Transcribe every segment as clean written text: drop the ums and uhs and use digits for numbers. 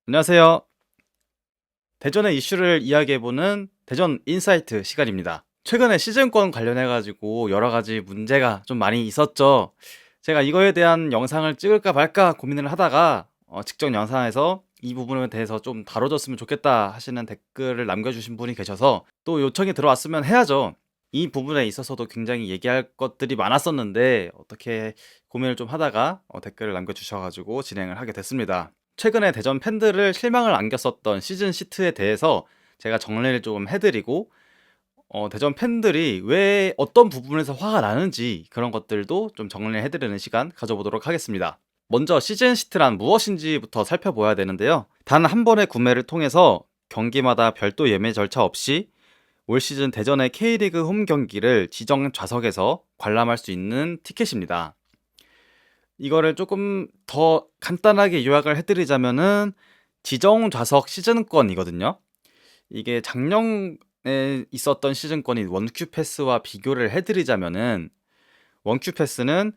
안녕하세요. 대전의 이슈를 이야기해보는 대전 인사이트 시간입니다. 최근에 시즌권 관련해가지고 여러 가지 문제가 좀 많이 있었죠. 제가 이거에 대한 영상을 찍을까 말까 고민을 하다가 직전 영상에서 이 부분에 대해서 좀 다뤄줬으면 좋겠다 하시는 댓글을 남겨주신 분이 계셔서 또 요청이 들어왔으면 해야죠. 이 부분에 있어서도 굉장히 얘기할 것들이 많았었는데 어떻게 고민을 좀 하다가 댓글을 남겨주셔가지고 진행을 하게 됐습니다. 최근에 대전 팬들을 실망을 안겼었던 시즌 시트에 대해서 제가 정리를 좀 해드리고 대전 팬들이 왜 어떤 부분에서 화가 나는지 그런 것들도 좀 정리를 해드리는 시간 가져보도록 하겠습니다. 먼저 시즌 시트란 무엇인지부터 살펴봐야 되는데요. 단 한 번의 구매를 통해서 경기마다 별도 예매 절차 없이 올 시즌 대전의 K리그 홈 경기를 지정 좌석에서 관람할 수 있는 티켓입니다. 이거를 조금 더 간단하게 요약을 해드리자면은 지정 좌석 시즌권이거든요. 이게 작년에 있었던 시즌권인 원큐 패스와 비교를 해드리자면은 원큐 패스는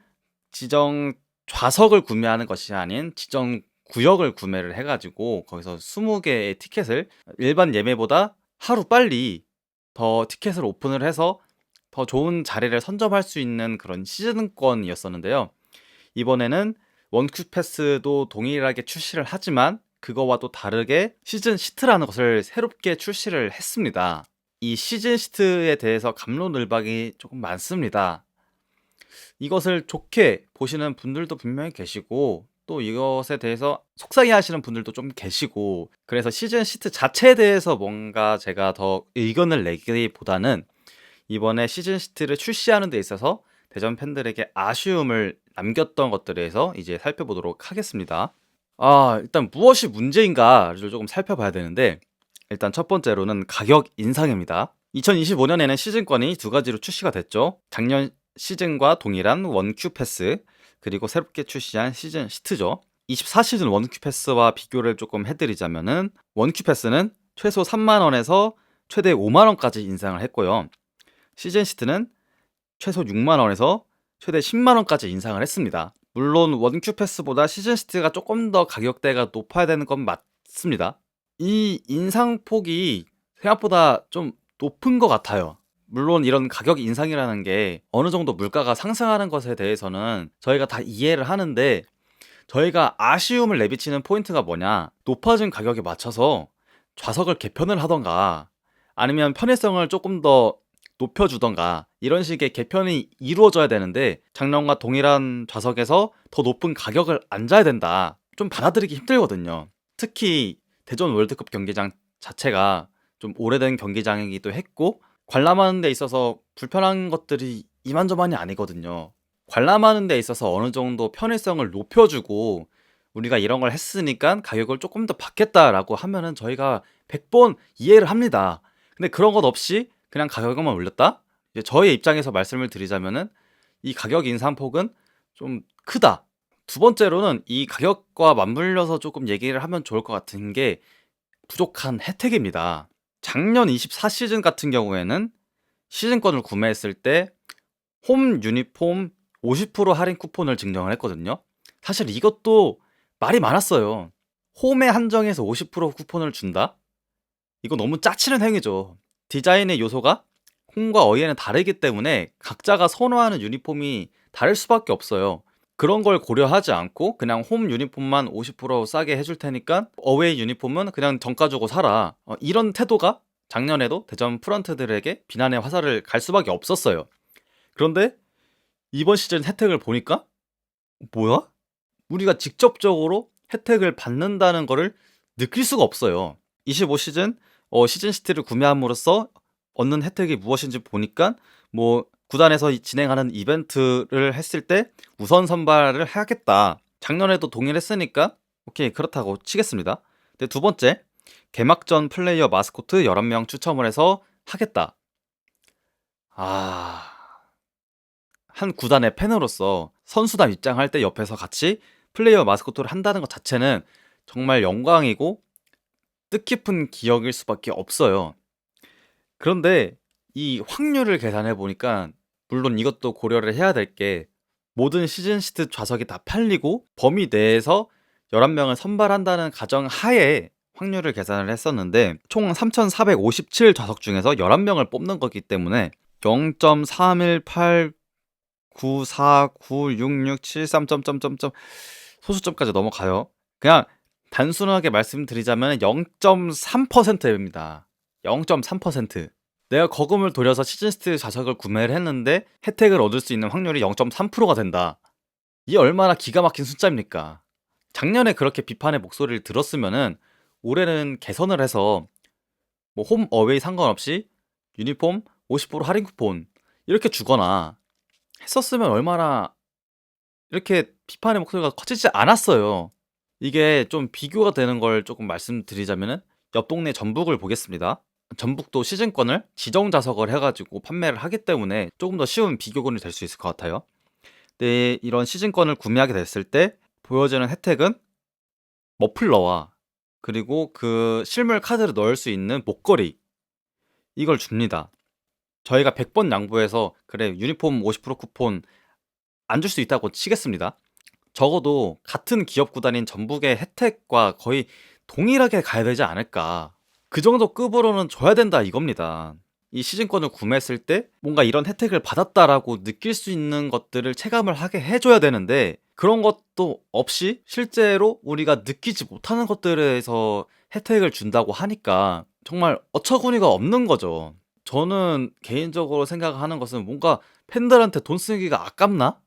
지정 좌석을 구매하는 것이 아닌 지정 구역을 구매를 해가지고 거기서 20개의 티켓을 일반 예매보다 하루 빨리 더 티켓을 오픈을 해서 더 좋은 자리를 선점할 수 있는 그런 시즌권이었었는데요. 이번에는 원큐 패스도 동일하게 출시를 하지만 그거와 또 다르게 시즌 시트라는 것을 새롭게 출시를 했습니다. 이 시즌 시트에 대해서 갑론을박이 조금 많습니다. 이것을 좋게 보시는 분들도 분명히 계시고 또 이것에 대해서 속상해 하시는 분들도 좀 계시고, 그래서 시즌 시트 자체에 대해서 뭔가 제가 더 의견을 내기보다는 이번에 시즌 시트를 출시하는 데 있어서 대전 팬들에게 아쉬움을 남겼던 것들에 대해서 이제 살펴보도록 하겠습니다. 일단 무엇이 문제인가를 조금 살펴봐야 되는데, 일단 첫 번째로는 가격 인상입니다. 2025년에는 시즌권이 두 가지로 출시가 됐죠. 작년 시즌과 동일한 원큐 패스, 그리고 새롭게 출시한 시즌 시트죠. 24시즌 원큐 패스와 비교를 조금 해드리자면은 원큐 패스는 최소 3만원에서 최대 5만원까지 인상을 했고요. 시즌 시트는 최소 6만원에서 최대 10만원까지 인상을 했습니다. 물론 원큐 패스보다 시즌 시트가 조금 더 가격대가 높아야 되는 건 맞습니다. 이 인상폭이 생각보다 좀 높은 것 같아요. 물론 이런 가격 인상이라는 게 어느 정도 물가가 상승하는 것에 대해서는 저희가 다 이해를 하는데, 저희가 아쉬움을 내비치는 포인트가 뭐냐, 높아진 가격에 맞춰서 좌석을 개편을 하던가 아니면 편의성을 조금 더 높여주던가 이런 식의 개편이 이루어져야 되는데, 작년과 동일한 좌석에서 더 높은 가격을 앉아야 된다, 좀 받아들이기 힘들거든요. 특히 대전 월드컵 경기장 자체가 좀 오래된 경기장이기도 했고 관람하는 데 있어서 불편한 것들이 이만저만이 아니거든요. 관람하는 데 있어서 어느 정도 편의성을 높여주고 우리가 이런 걸 했으니까 가격을 조금 더 받겠다라고 하면은 저희가 100번 이해를 합니다. 근데 그런 것 없이 그냥 가격만 올렸다? 이제 저의 입장에서 말씀을 드리자면은 이 가격 인상폭은 좀 크다. 두 번째로는 이 가격과 맞물려서 조금 얘기를 하면 좋을 것 같은 게 부족한 혜택입니다. 작년 24시즌 같은 경우에는 시즌권을 구매했을 때 홈 유니폼 50% 할인 쿠폰을 증정을 했거든요. 사실 이것도 말이 많았어요. 홈에 한정해서 50% 쿠폰을 준다? 이거 너무 짜치는 행위죠. 디자인의 요소가 홈과 어이에는 다르기 때문에 각자가 선호하는 유니폼이 다를 수밖에 없어요. 그런 걸 고려하지 않고 그냥 홈 유니폼만 50% 싸게 해줄 테니까 어웨이 유니폼은 그냥 정가 주고 사라, 이런 태도가 작년에도 대전 프런트들에게 비난의 화살을 갈 수밖에 없었어요. 그런데 이번 시즌 혜택을 보니까 뭐야? 우리가 직접적으로 혜택을 받는다는 거를 느낄 수가 없어요. 25시즌 시즌 시트를 구매함으로써 얻는 혜택이 무엇인지 보니까 뭐 구단에서 진행하는 이벤트를 했을 때 우선 선발을 하겠다. 작년에도 동일했으니까 오케이, 그렇다고 치겠습니다. 근데 두 번째, 개막전 플레이어 마스코트 11명 추첨을 해서 하겠다. 한 구단의 팬으로서 선수단 입장할 때 옆에서 같이 플레이어 마스코트를 한다는 것 자체는 정말 영광이고 뜻깊은 기억일 수밖에 없어요. 그런데 이 확률을 계산해 보니까, 물론 이것도 고려를 해야 될 게 모든 시즌 시트 좌석이 다 팔리고 범위 내에서 11명을 선발한다는 가정 하에 확률을 계산을 했었는데 총 3,457 좌석 중에서 11명을 뽑는 거기 때문에 0.318949667 점점점점점 소수점까지 넘어가요. 그냥 단순하게 말씀드리자면 0.3%입니다. 0.3%. 내가 거금을 들여서 시즌스트 좌석을 구매를 했는데 혜택을 얻을 수 있는 확률이 0.3%가 된다. 이게 얼마나 기가 막힌 숫자입니까? 작년에 그렇게 비판의 목소리를 들었으면은 올해는 개선을 해서 뭐 홈 어웨이 상관없이 유니폼 50% 할인 쿠폰 이렇게 주거나 했었으면 얼마나 이렇게 비판의 목소리가 커지지 않았어요. 이게 좀 비교가 되는 걸 조금 말씀드리자면은 옆 동네 전북을 보겠습니다. 전북도 시즌권을 지정 좌석을 해가지고 판매를 하기 때문에 조금 더 쉬운 비교군이 될 수 있을 것 같아요. 근데 이런 시즌권을 구매하게 됐을 때 보여지는 혜택은 머플러와 그리고 그 실물 카드를 넣을 수 있는 목걸이 이걸 줍니다. 저희가 100번 양보해서 그래 유니폼 50% 쿠폰 안 줄 수 있다고 치겠습니다. 적어도 같은 기업 구단인 전북의 혜택과 거의 동일하게 가야 되지 않을까. 그 정도 급으로는 줘야 된다 이겁니다. 이 시즌권을 구매했을 때 뭔가 이런 혜택을 받았다라고 느낄 수 있는 것들을 체감을 하게 해줘야 되는데 그런 것도 없이 실제로 우리가 느끼지 못하는 것들에서 혜택을 준다고 하니까 정말 어처구니가 없는 거죠. 저는 개인적으로 생각하는 것은 뭔가 팬들한테 돈 쓰기가 아깝나?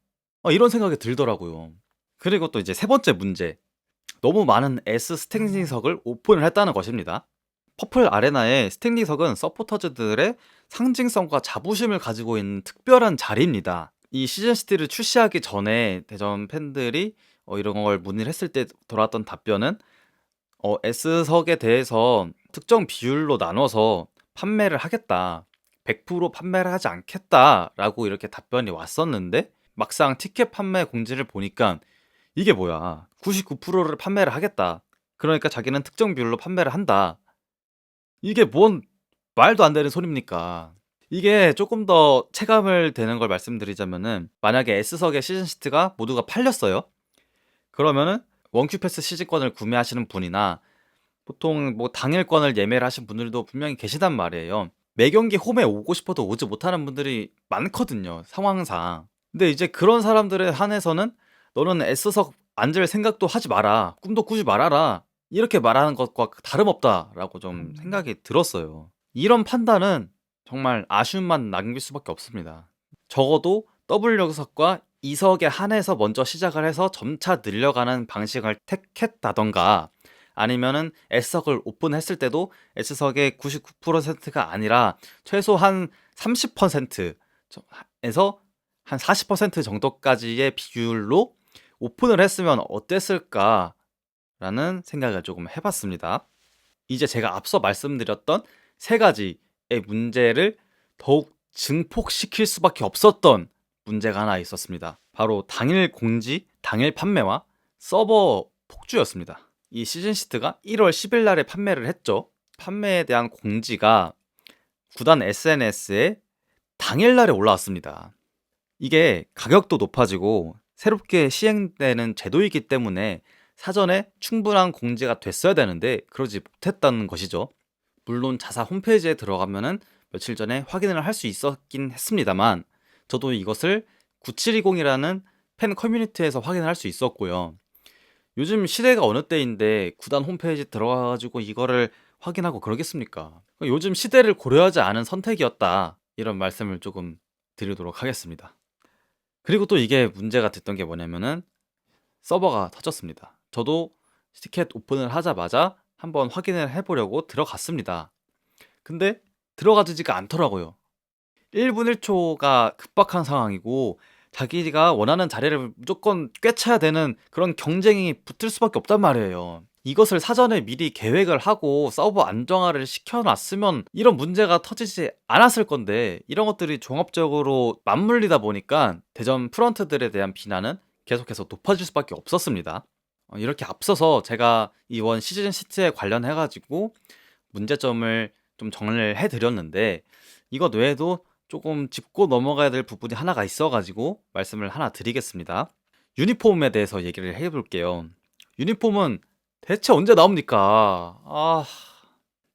이런 생각이 들더라고요. 그리고 또 이제 세 번째 문제. 너무 많은 S 스탠딩석을 오픈을 했다는 것입니다. 퍼플 아레나의 스탠딩석은 서포터즈들의 상징성과 자부심을 가지고 있는 특별한 자리입니다. 이 시즌 시티를 출시하기 전에 대전 팬들이 이런 걸 문의를 했을 때 돌아왔던 답변은 S석에 대해서 특정 비율로 나눠서 판매를 하겠다. 100% 판매를 하지 않겠다라고 이렇게 답변이 왔었는데 막상 티켓 판매 공지를 보니까 이게 뭐야? 99%를 판매를 하겠다. 그러니까 자기는 특정 비율로 판매를 한다. 이게 뭔 말도 안 되는 소리입니까? 이게 조금 더 체감을 되는 걸 말씀드리자면은 만약에 S석의 시즌 시트가 모두가 팔렸어요. 그러면은 원큐 패스 시즌권을 구매하시는 분이나 보통 뭐 당일권을 예매를 하신 분들도 분명히 계시단 말이에요. 매 경기 홈에 오고 싶어도 오지 못하는 분들이 많거든요, 상황상. 근데 이제 그런 사람들에 한해서는 너는 S석 앉을 생각도 하지 마라. 꿈도 꾸지 말아라. 이렇게 말하는 것과 다름없다라고 좀 생각이 들었어요. 이런 판단은 정말 아쉬움만 남길 수밖에 없습니다. 적어도 W석과 E석에 한해서 먼저 시작을 해서 점차 늘려가는 방식을 택했다던가 아니면은 S석을 오픈했을 때도 S석의 99%가 아니라 최소한 30%에서 한 40% 정도까지의 비율로 오픈을 했으면 어땠을까라는 생각을 조금 해봤습니다. 이제 제가 앞서 말씀드렸던 세 가지의 문제를 더욱 증폭시킬 수밖에 없었던 문제가 하나 있었습니다. 바로 당일 공지, 당일 판매와 서버 폭주였습니다. 이 시즌 시트가 1월 10일 날에 판매를 했죠. 판매에 대한 공지가 구단 SNS에 당일 날에 올라왔습니다. 이게 가격도 높아지고 새롭게 시행되는 제도이기 때문에 사전에 충분한 공지가 됐어야 되는데 그러지 못했다는 것이죠. 물론 자사 홈페이지에 들어가면은 며칠 전에 확인을 할 수 있었긴 했습니다만 저도 이것을 9720이라는 팬 커뮤니티에서 확인을 할 수 있었고요. 요즘 시대가 어느 때인데 구단 홈페이지 들어가가지고 이거를 확인하고 그러겠습니까? 요즘 시대를 고려하지 않은 선택이었다. 이런 말씀을 조금 드리도록 하겠습니다. 그리고 또 이게 문제가 됐던 게 뭐냐면은 서버가 터졌습니다. 저도 티켓 오픈을 하자마자 한번 확인을 해보려고 들어갔습니다. 근데 들어가지지가 않더라고요. 1분 1초가 급박한 상황이고 자기가 원하는 자리를 무조건 꿰차야 되는 그런 경쟁이 붙을 수밖에 없단 말이에요. 이것을 사전에 미리 계획을 하고 서버 안정화를 시켜놨으면 이런 문제가 터지지 않았을 건데 이런 것들이 종합적으로 맞물리다 보니까 대전 프런트들에 대한 비난은 계속해서 높아질 수밖에 없었습니다. 이렇게 앞서서 제가 이번 시즌 시트에 관련해가지고 문제점을 좀 정리를 해드렸는데 이것 외에도 조금 짚고 넘어가야 될 부분이 하나가 있어가지고 말씀을 하나 드리겠습니다. 유니폼에 대해서 얘기를 해볼게요. 유니폼은 대체 언제 나옵니까?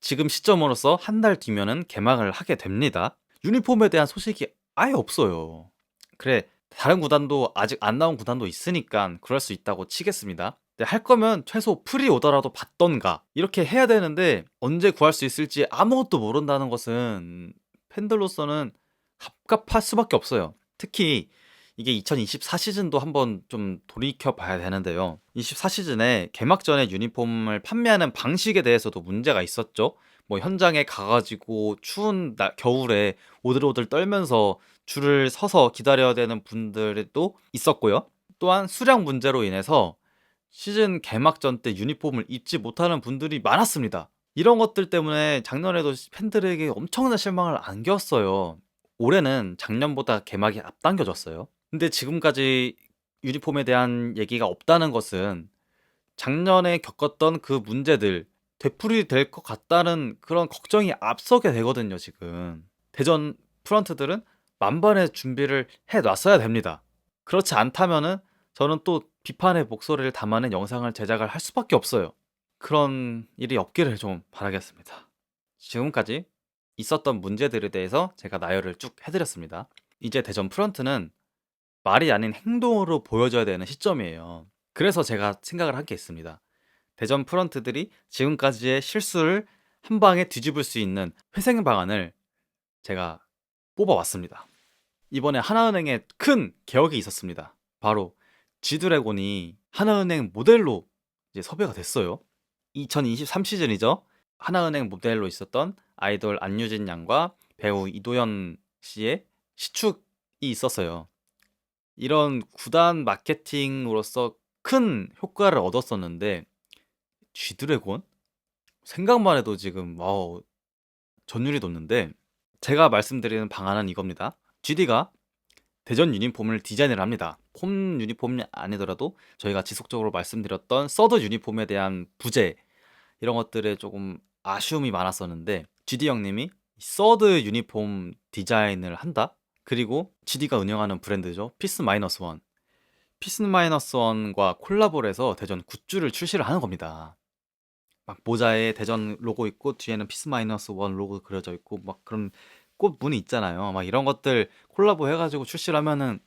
지금 시점으로서 한 달 뒤면은 개막을 하게 됩니다. 유니폼에 대한 소식이 아예 없어요. 그래, 다른 구단도 아직 안 나온 구단도 있으니까 그럴 수 있다고 치겠습니다. 근데 할 거면 최소 프리오더라도 받던가 이렇게 해야 되는데 언제 구할 수 있을지 아무것도 모른다는 것은 팬들로서는 갑갑할 수밖에 없어요. 특히 이게 2024 시즌도 한번 좀 돌이켜 봐야 되는데요. 24 시즌에 개막 전에 유니폼을 판매하는 방식에 대해서도 문제가 있었죠. 뭐 현장에 가가지고 추운 겨울에 오들오들 떨면서 줄을 서서 기다려야 되는 분들도 있었고요. 또한 수량 문제로 인해서 시즌 개막전 때 유니폼을 입지 못하는 분들이 많았습니다. 이런 것들 때문에 작년에도 팬들에게 엄청난 실망을 안겼어요. 올해는 작년보다 개막이 앞당겨졌어요. 근데 지금까지 유니폼에 대한 얘기가 없다는 것은 작년에 겪었던 그 문제들 되풀이될 것 같다는 그런 걱정이 앞서게 되거든요, 지금. 대전 프런트들은 만반의 준비를 해 놨어야 됩니다. 그렇지 않다면은 저는 또 비판의 목소리를 담아낸 영상을 제작을 할 수밖에 없어요. 그런 일이 없기를 좀 바라겠습니다. 지금까지 있었던 문제들에 대해서 제가 나열을 쭉 해드렸습니다. 이제 대전 프런트는 말이 아닌 행동으로 보여줘야 되는 시점이에요. 그래서 제가 생각을 한 게 있습니다. 대전 프런트들이 지금까지의 실수를 한 방에 뒤집을 수 있는 회생 방안을 제가 뽑아왔습니다. 이번에 하나은행에 큰 개혁이 있었습니다. 바로 G드래곤이 하나은행 모델로 이제 섭외가 됐어요. 2023 시즌이죠. 하나은행 모델로 있었던 아이돌 안유진 양과 배우 이도현 씨의 시축이 있었어요. 이런 구단 마케팅으로서 큰 효과를 얻었었는데 G드래곤? 생각만 해도 지금 전율이 돋는데 제가 말씀드리는 방안은 이겁니다. GD가 대전 유니폼을 디자인을 합니다. 홈 유니폼이 아니더라도 저희가 지속적으로 말씀드렸던 서드 유니폼에 대한 부재 이런 것들에 조금 아쉬움이 많았었는데 GD 형님이 서드 유니폼 디자인을 한다? 그리고 GD가 운영하는 브랜드죠. 피스 마이너스 원. 피스 마이너스 원과 콜라보를 해서 대전 굿즈를 출시를 하는 겁니다. 막 모자에 대전 로고 있고 뒤에는 피스 마이너스 원 로고 그려져 있고 막 그런 꽃 무늬 있잖아요. 막 이런 것들 콜라보 해가지고 출시를 하면은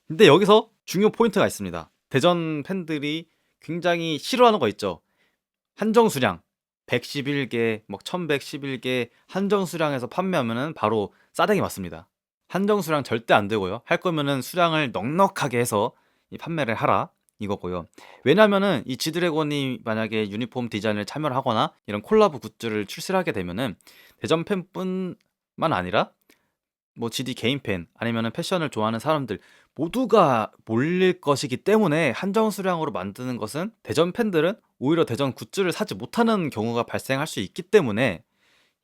근데 여기서 중요 포인트가 있습니다. 대전 팬들이 굉장히 싫어하는 거 있죠. 한정 수량 111개, 막 1111개 한정 수량에서 판매하면은 바로 싸대기 맞습니다. 한정 수량 절대 안 되고요. 할 거면은 수량을 넉넉하게 해서 이 판매를 하라 이거고요. 왜냐면은 이 지드래곤이 만약에 유니폼 디자인을 참여를 하거나 이런 콜라보 굿즈를 출시를 하게 되면은 대전 팬뿐만 아니라 뭐 GD 개인 팬 아니면은 패션을 좋아하는 사람들 모두가 몰릴 것이기 때문에 한정 수량으로 만드는 것은 대전 팬들은 오히려 대전 굿즈를 사지 못하는 경우가 발생할 수 있기 때문에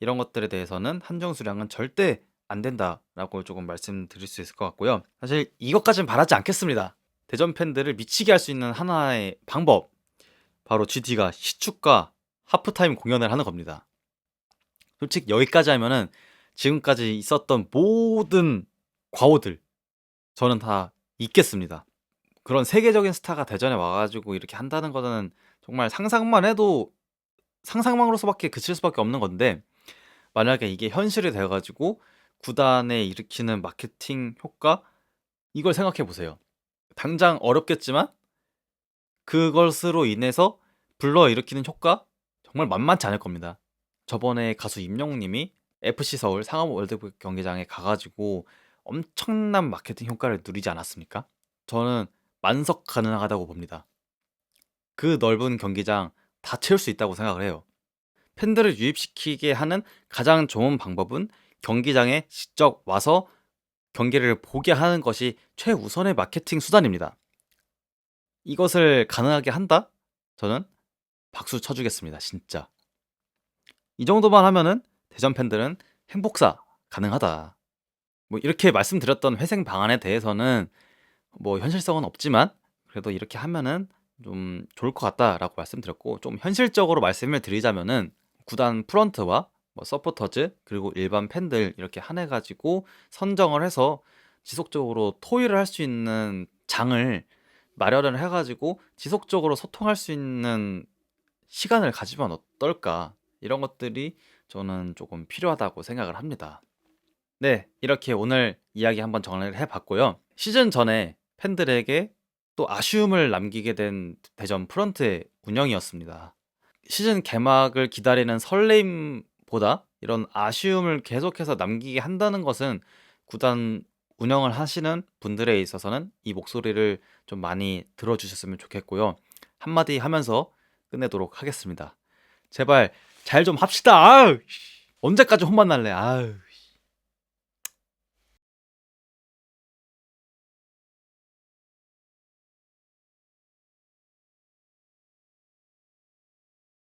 이런 것들에 대해서는 한정 수량은 절대 안 된다라고 조금 말씀드릴 수 있을 것 같고요. 사실 이것까지는 바라지 않겠습니다. 대전 팬들을 미치게 할 수 있는 하나의 방법 바로 GD가 시축과 하프타임 공연을 하는 겁니다. 솔직히 여기까지 하면은 지금까지 있었던 모든 과오들 저는 다 잊겠습니다. 그런 세계적인 스타가 대전에 와가지고 이렇게 한다는 거는 정말 상상만 해도 상상만으로서밖에 그칠 수밖에 없는 건데 만약에 이게 현실이 돼가지고 구단에 일으키는 마케팅 효과 이걸 생각해 보세요. 당장 어렵겠지만 그것으로 인해서 불러일으키는 효과 정말 만만치 않을 겁니다. 저번에 가수 임영웅님이 FC 서울 상암 월드컵 경기장에 가가지고 엄청난 마케팅 효과를 누리지 않았습니까? 저는 만석 가능하다고 봅니다. 그 넓은 경기장 다 채울 수 있다고 생각을 해요. 팬들을 유입시키게 하는 가장 좋은 방법은 경기장에 직접 와서 경기를 보게 하는 것이 최우선의 마케팅 수단입니다. 이것을 가능하게 한다? 저는 박수 쳐주겠습니다. 진짜. 이 정도만 하면은 대전 팬들은 행복사 가능하다. 뭐 이렇게 말씀드렸던 회생 방안에 대해서는 뭐 현실성은 없지만 그래도 이렇게 하면은 좀 좋을 것 같다라고 말씀드렸고 좀 현실적으로 말씀을 드리자면은 구단 프런트와 뭐 서포터즈 그리고 일반 팬들 이렇게 한해 가지고 선정을 해서 지속적으로 토의를 할 수 있는 장을 마련을 해 가지고 지속적으로 소통할 수 있는 시간을 가지면 어떨까? 이런 것들이 저는 조금 필요하다고 생각을 합니다. 네, 이렇게 오늘 이야기 한번 정리를 해 봤고요. 시즌 전에 팬들에게 또 아쉬움을 남기게 된 대전 프런트의 운영이었습니다. 시즌 개막을 기다리는 설렘보다 이런 아쉬움을 계속해서 남기게 한다는 것은 구단 운영을 하시는 분들에 있어서는 이 목소리를 좀 많이 들어주셨으면 좋겠고요. 한마디 하면서 끝내도록 하겠습니다. 제발 잘 좀 합시다. 아유, 언제까지 혼만 날래? 아유.